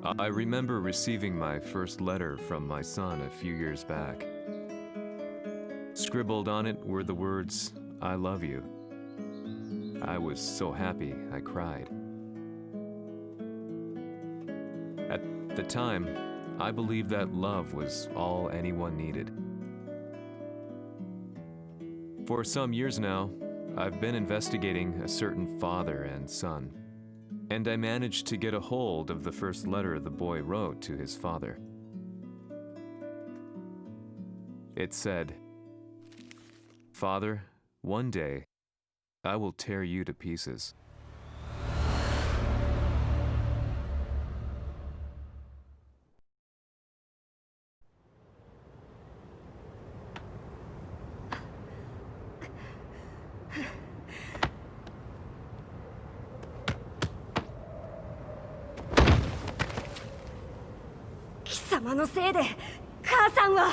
I remember receiving my first letter from my son a few years back. Scribbled on it were the words, "I love you." I was so happy I cried. At the time, I believed that love was all anyone needed. For some years now, I've been investigating a certain father and son, and I managed to get a hold of the first letter the boy wrote to his father. It said, "Father, one day, I will tear you to pieces." "貴様のせいで母さんは..."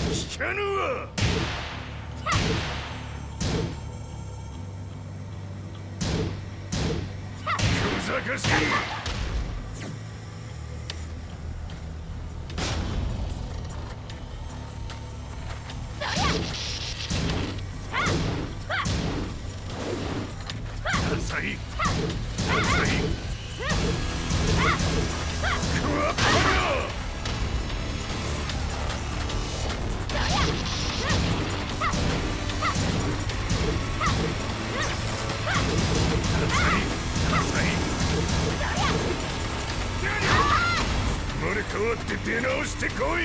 聞かぬわ。小賢しい。何歳？何歳？クワッパよ！生まれ変わって出直してこい。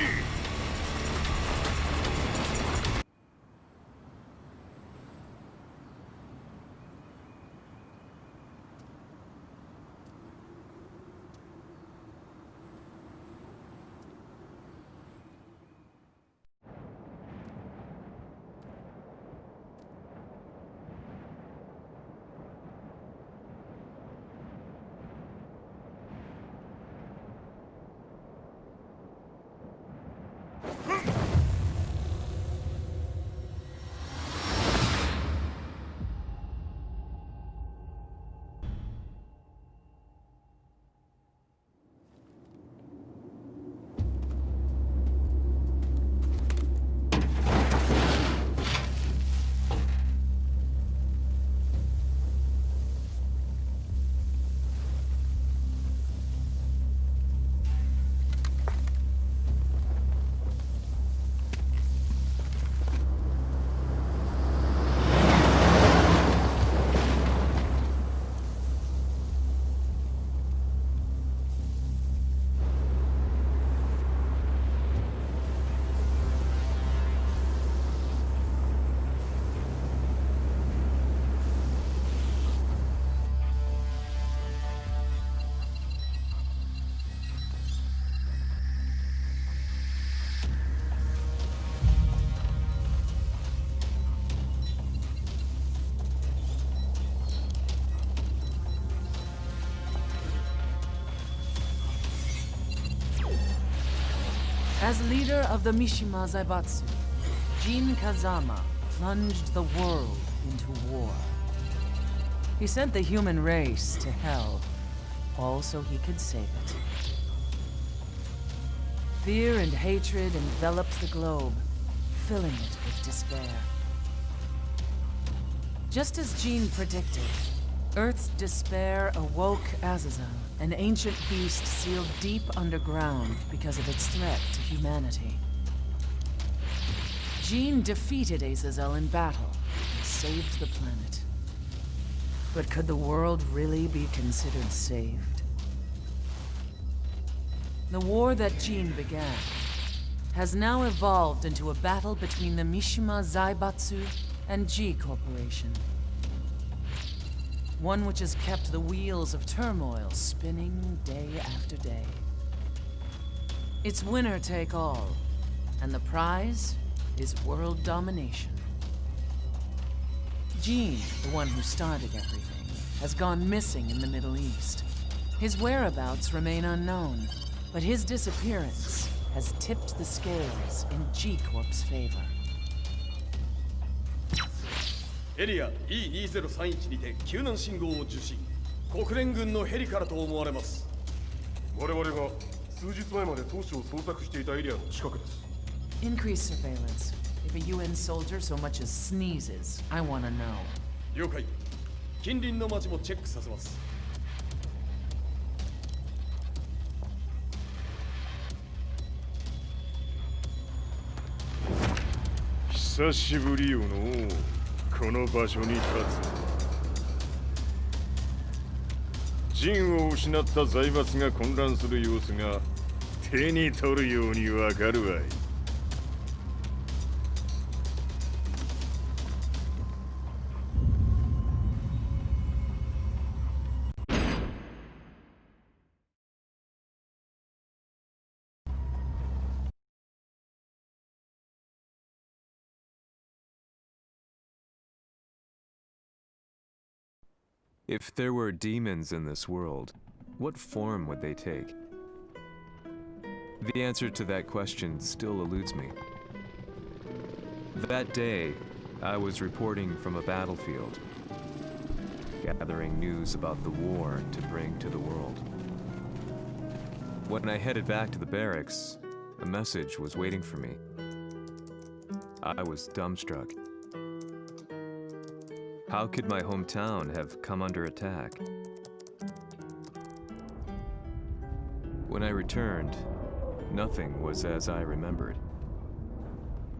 As leader of the Mishima Zaibatsu, Jin Kazama plunged the world into war. He sent the human race to hell, all so he could save it. Fear and hatred enveloped the globe, filling it with despair. Just as Jin predicted, Earth's despair awoke Azazel, an ancient beast sealed deep underground because of its threat to humanity. Jin defeated Azazel in battle and saved the planet. But could the world really be considered saved? The war that Jin began has now evolved into a battle between the Mishima Zaibatsu and G Corporation. One which has kept the wheels of turmoil spinning day after day. It's winner take all, and the prize is world domination. Jin, the one who started everything, has gone missing in the Middle East. His whereabouts remain unknown, but his disappearance has tipped the scales in G Corp's favor. エリア E2031 にて救難信号を受信。国連軍のヘリからと思われます。我々が数日前まで当初を捜索していたエリアの近くです。 Increase surveillance. If a UN soldier so much as sneezes, I wanna know. 了解。近隣の町もチェックさせます。久しぶりよのう、この場所に立つ。陣を失った財閥が混乱する様子が手に取るようにわかるわい。If there were demons in this world, what form would they take? The answer to that question still eludes me. That day, I was reporting from a battlefield, gathering news about the war to bring to the world. When I headed back to the barracks, a message was waiting for me. I was dumbstruck. How could my hometown have come under attack? When I returned, nothing was as I remembered.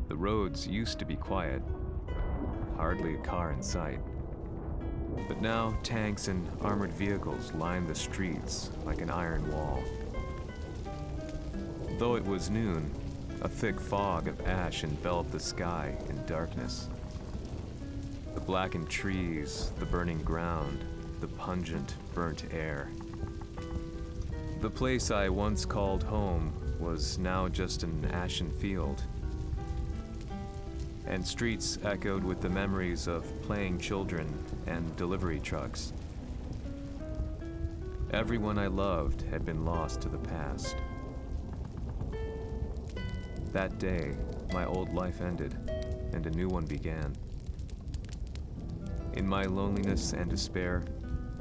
The roads used to be quiet, hardly a car in sight. But now tanks and armored vehicles lined the streets like an iron wall. Though it was noon, a thick fog of ash enveloped the sky in darkness. The blackened trees, the burning ground, the pungent, burnt air. The place I once called home was now just an ashen field. And streets echoed with the memories of playing children and delivery trucks. Everyone I loved had been lost to the past. That day, my old life ended, and a new one began. In my loneliness and despair,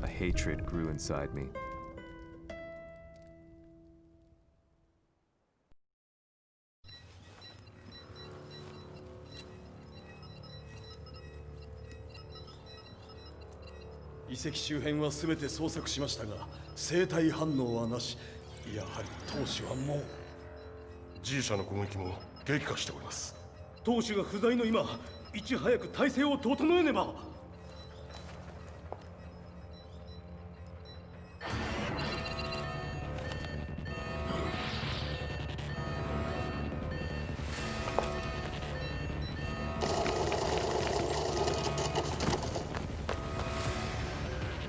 a hatred grew inside me.遺跡周辺は全て捜索しましたが、生体反応はなし。やはり当主はもう。G 社の攻撃も激化しております。当主が不在の今、いち早く体制を整えねば。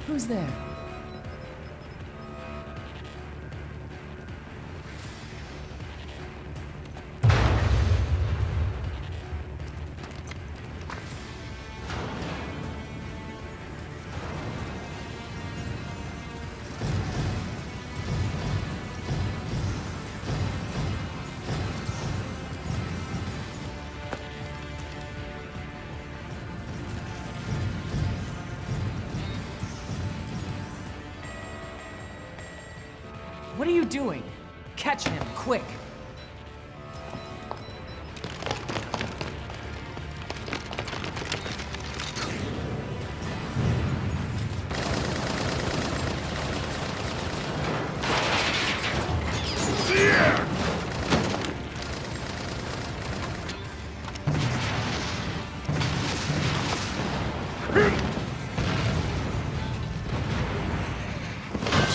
Who's there? What are you doing? Catch him, quick!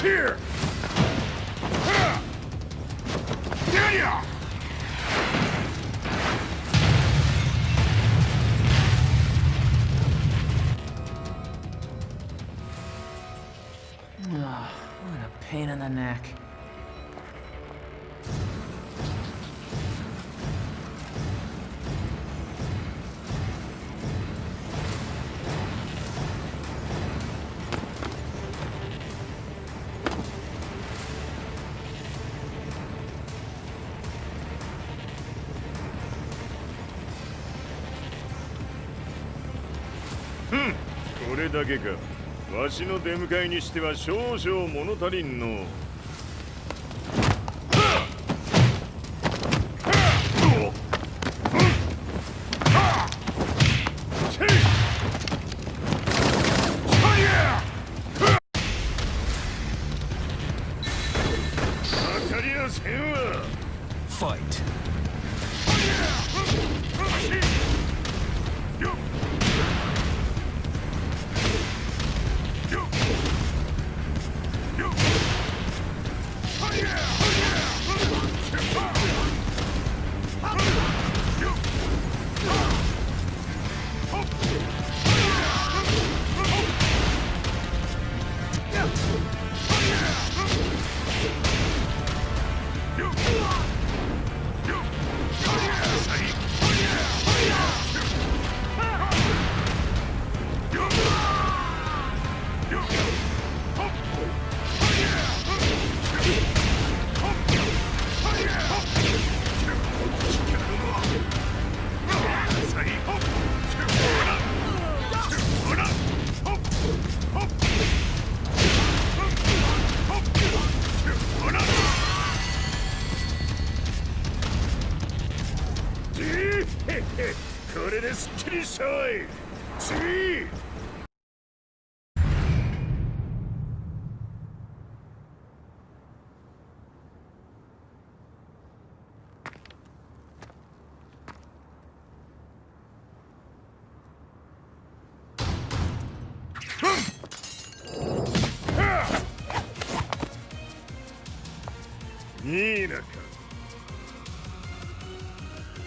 Here! Daniel! れだけか。わしの出迎えにしては少々物足りんの。Fight.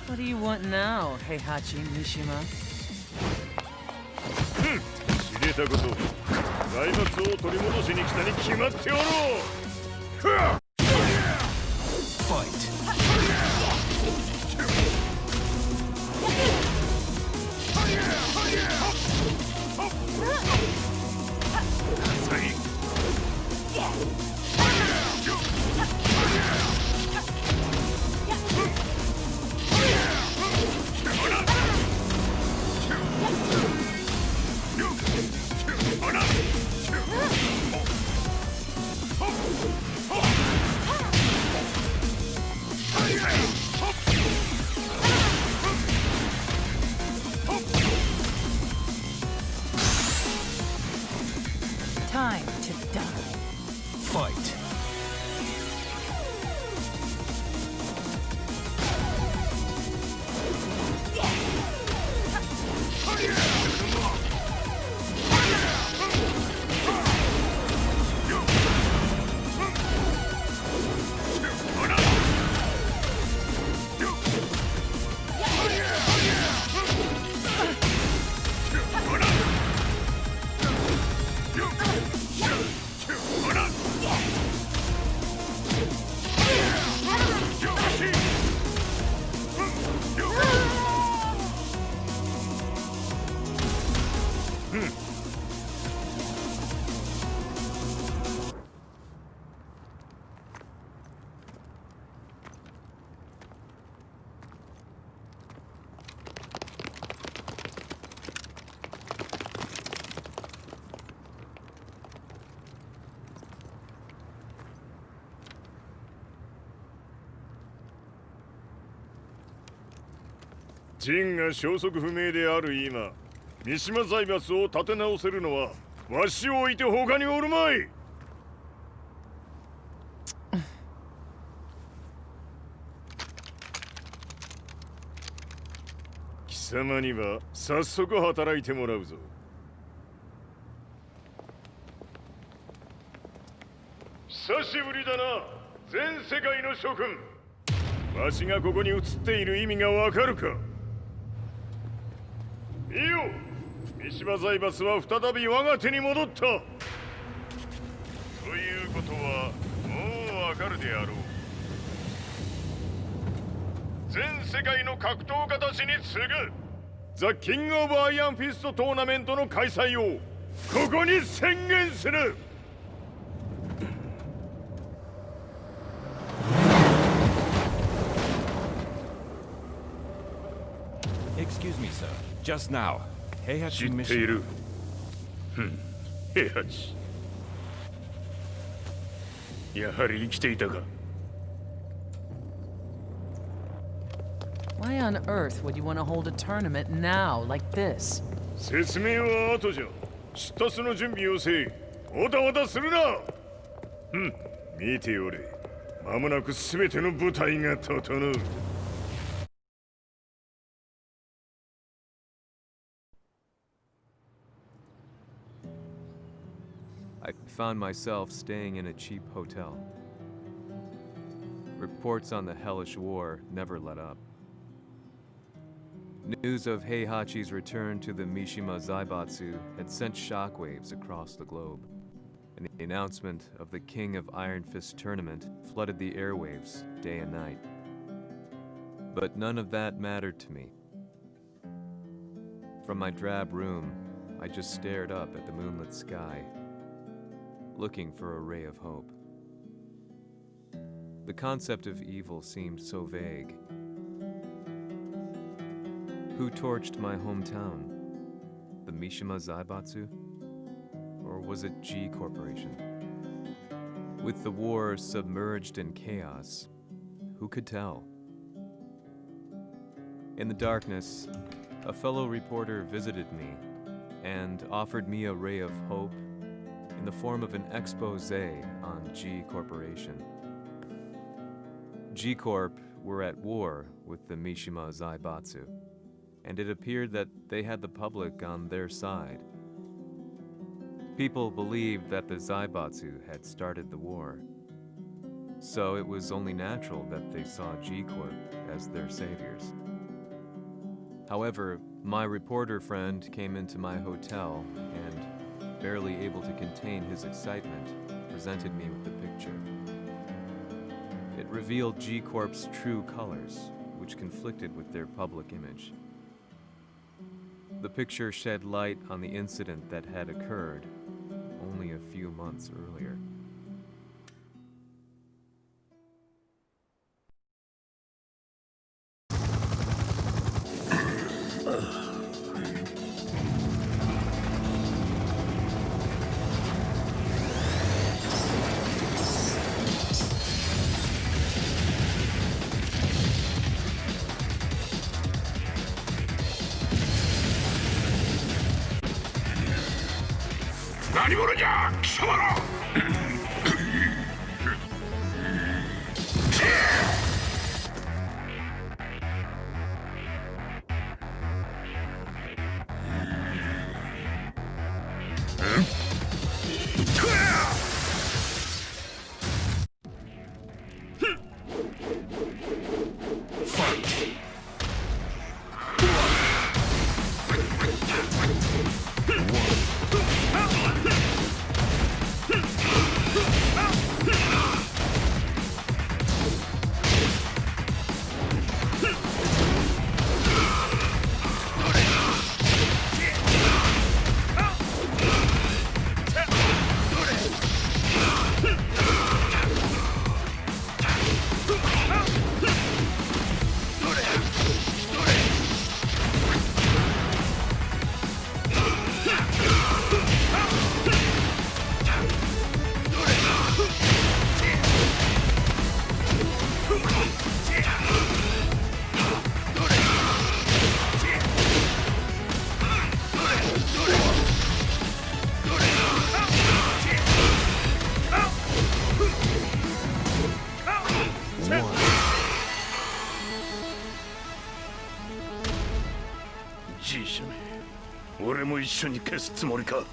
What do you want now, Heihachi Mishima? 知れたこと。財閥を取り戻しに来たに決まっておろう。Fight. Time to die. Fight.ジンが消息不明である今、三島財閥を立て直せるのはわしを置いて他におるまい。貴様には早速働いてもらうぞ。久しぶりだな、全世界の諸君。わしがここに映っている意味がわかるか。いいよ、三島財閥は再び我が手に戻った。ということはもうわかるであろう。全世界の格闘家たちに次ぐザ・キング・オブ・アイアンフィストトーナメントの開催をここに宣言する。Excuse me, sir. Just now, Heihachi 知っている。平八、やはり生きていたか。 Why on earth would you want to hold a tournament now, like this? 説明は後じゃ。出立の準備をせい。おたわたするな。見ておれ。間もなく全ての部隊が整う。 I found myself staying in a cheap hotel. Reports on the hellish war never let up. News of Heihachi's return to the Mishima Zaibatsu had sent shockwaves across the globe, and the announcement of the King of Iron Fist tournament flooded the airwaves day and night. But none of that mattered to me. From my drab room, I just stared up at the moonlit sky, looking for a ray of hope. The concept of evil seemed so vague. Who torched my hometown? The Mishima Zaibatsu? Or was it G Corporation? With the war submerged in chaos, who could tell? In the darkness, a fellow reporter visited me and offered me a ray of hope in the form of an expose on G Corporation. G Corp were at war with the Mishima Zaibatsu, and it appeared that they had the public on their side. People believed that the Zaibatsu had started the war, so it was only natural that they saw G Corp as their saviors. However, my reporter friend came into my hotel and, barely able to contain his excitement, presented me with the picture. It revealed G Corp's true colors, which conflicted with their public image. The picture shed light on the incident that had occurred only a few months earlier. G 社め、俺も一緒に消すつもりか。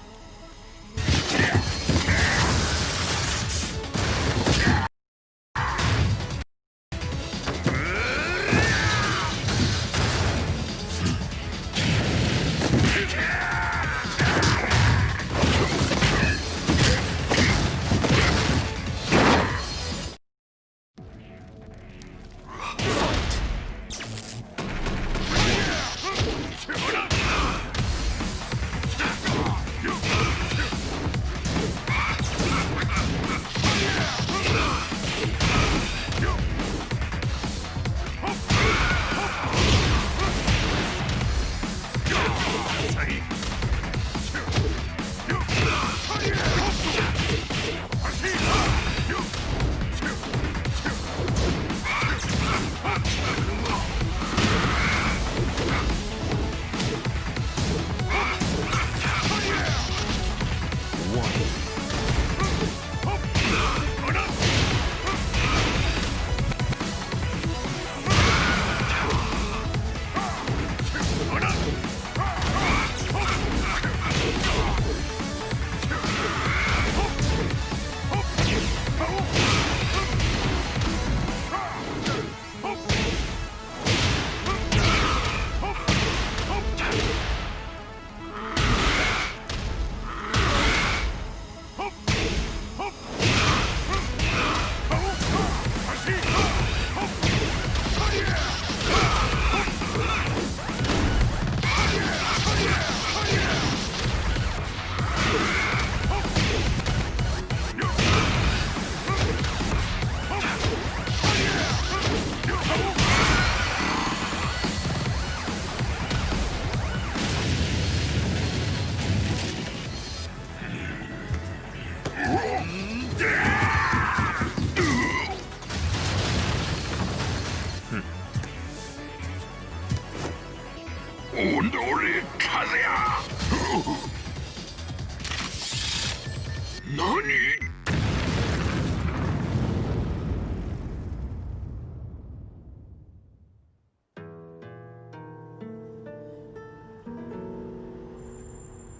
You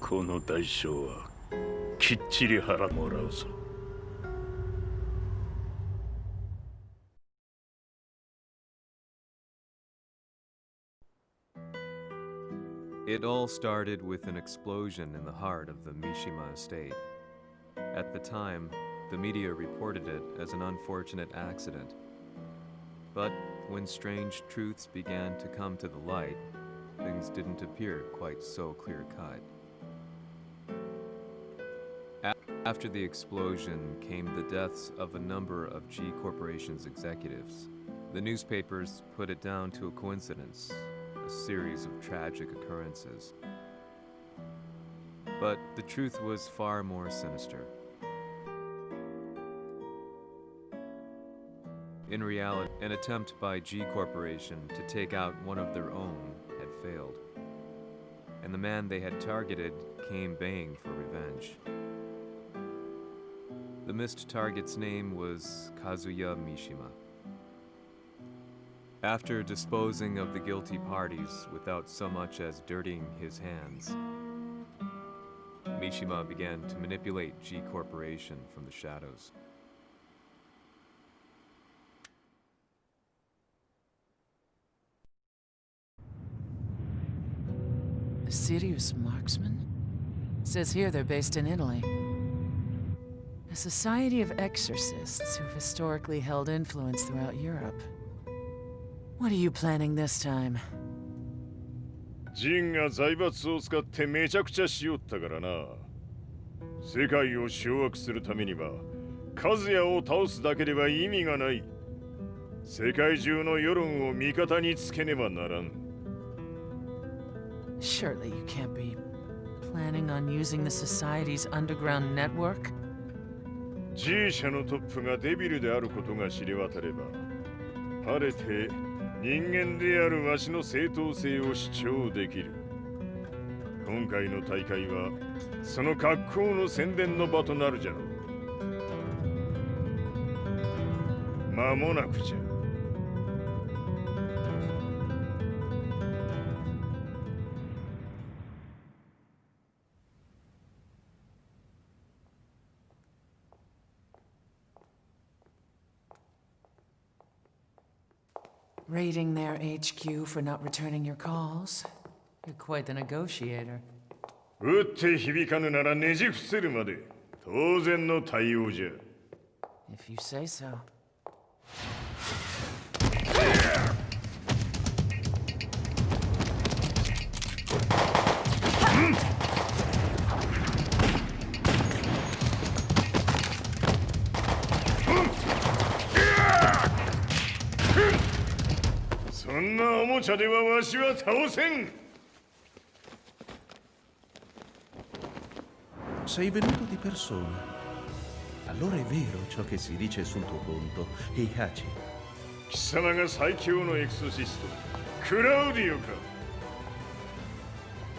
この代償はきっちり払ってもらうぞ。It all started with an explosion in the heart of the Mishima estate. At the time, the media reported it as an unfortunate accident. But when strange truths began to come to the light, things didn't appear quite so clear-cut. After the explosion came the deaths of a number of G Corporation's executives. The newspapers put it down to a coincidence, a series of tragic occurrences. But the truth was far more sinister. In reality, an attempt by G Corporation to take out one of their own had failed, and the man they had targeted came baying for revenge. The missed target's name was Kazuya Mishima. After disposing of the guilty parties without so much as dirtying his hands, Mishima began to manipulate G Corporation from the shadows. A serious marksman? Says here they're based in Italy. A society of exorcists who've historically held influence throughout Europe. What are you planning this time? ジンが財閥を使ってめちゃくちゃしよったからな。世界を掌握するためにはカズヤを倒すだけでは意味がない。世界中の世論を味方につけねばならん。Surely you can't be planning on using the society's underground network? G 社のトップがデビルであることが知れ渡れば、晴れて人間であるわしの正当性を主張できる。今回の大会はその格好の宣伝の場となるじゃろう。間もなくじゃ。Raiding their HQ for not returning your calls? You're quite the negotiator. 撃って響かぬならねじ伏せるまで当然の対応じゃ。If you say so. そんなおもちゃではわしは倒せん。Sei venuto di persona. Allora è vero ciò che si dice sul tuo conto, Heihachi. 貴様が最強のエクソシスト、クラウディオか。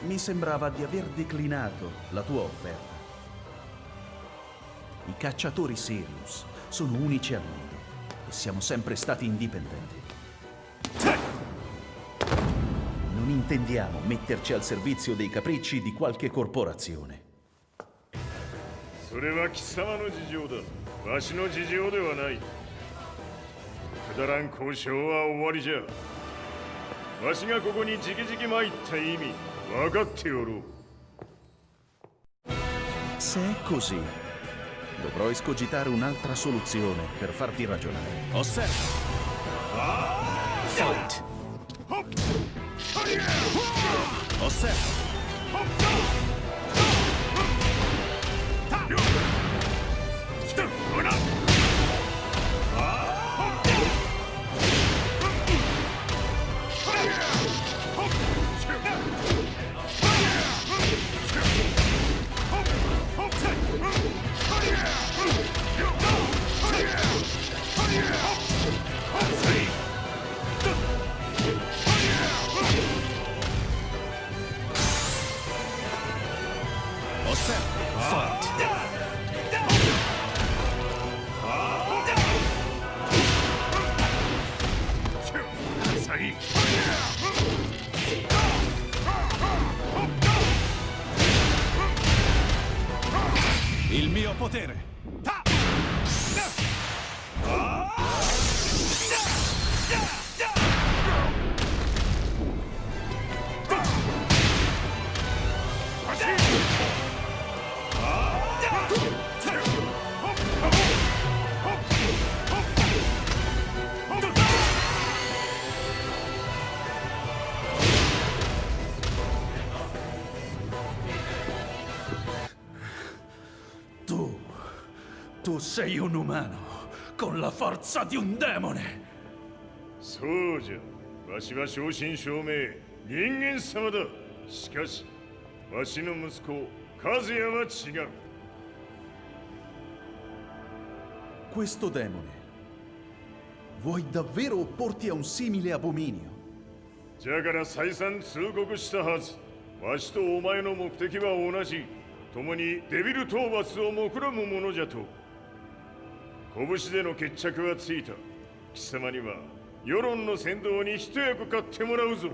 Mi sembrava di aver declinato la tua offerta. I cacciatori Sirius sono unici al mondo e siamo sempre stati indipendenti. Non intendiamo metterci al servizio dei capricci di qualche corporazione. それは貴様の事情だ。わしの事情ではない。くだらん交渉は終わりじゃ。わしがここに直々参った意味分かっておろう。Se è così, dovrò escogitare un'altra soluzione per farti ragionare. Osserva! Fight! Osserva! potere! Tu sei un umano, con la forza di un demone! そうじゃ、わしは正真正銘人間様だ。しかしわしの息子和也は違う。 Questo demone. Vuoi davvero opporti a un simile abominio? じゃから再三通告したはず。わしとお前の目的は同じ。共にデビル討伐を目論むものじゃと。拳での決着はついた。貴様には世論の先導に一役買ってもらうぞ。